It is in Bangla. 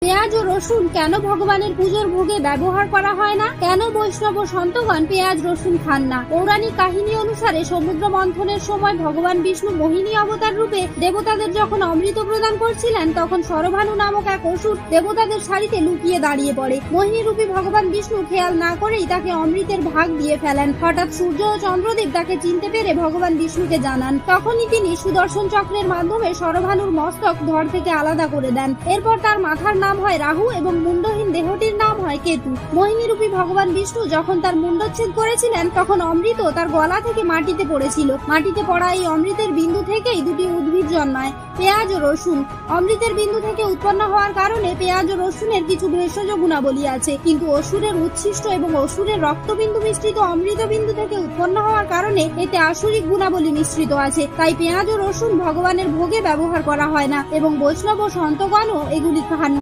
পেঁয়াজ ও রসুন কেন ভগবানের পুজোর ভোগে ব্যবহার করা হয় না? কেন বৈষ্ণব ও সন্তগণ পেঁয়াজ রসুন খান না? পৌরাণিক কাহিনী অনুসারে সমুদ্র মন্থনের সময় ভগবান বিষ্ণু মোহিনী অবতার রূপে দেবতাদের যখন অমৃত প্রদান করছিলেন, তখন শরভানু নামক এক অসুর দেবতাদের সারিতে লুকিয়ে দাঁড়িয়ে পড়ে। মোহিনী রূপী ভগবান বিষ্ণু খেয়াল না করেই তাকে অমৃতের ভাগ দিয়ে ফেলেন। হঠাৎ সূর্য ও চন্দ্রদেব তাকে চিনতে পেরে ভগবান বিষ্ণুকে জানান। তখনই তিনি সুদর্শন চক্রের মাধ্যমে শরভানুর মস্তক ধড় থেকে আলাদা করে দেন। এরপর তার মাথার নাম হয় রাহু এবং মুন্ডহীন দেহটির নাম হয় কেতু। মোহিনী রূপী ভগবান বিষ্ণু যখন তার মুন্ডচ্ছেদ করেছিলেন, তখন অমৃত তার গলা থেকে মাটিতে পড়েছিল। মাটিতে পড়া এই অমৃতের বিন্দু থেকেই দুটি উদ্ভিদ জন্মায়, পেঁয়াজ ও রসুন। অমৃতের বিন্দু থেকে উৎপন্ন হওয়ার কারণে পেঁয়াজ ও রসুনের কিছু ভেষজ গুণাবলী আছে, কিন্তু অসুরের উচ্ছিষ্ট এবং অসুরের রক্তবিন্দু মিশ্রিত অমৃত বিন্দু থেকে উৎপন্ন হওয়ার কারণে এতে আসুরিক গুণাবলী মিশ্রিত আছে। তাই পেঁয়াজ ও রসুন ভগবানের ভোগে ব্যবহার করা হয় না এবং বৈষ্ণব ও সন্তগণও এগুলি খান।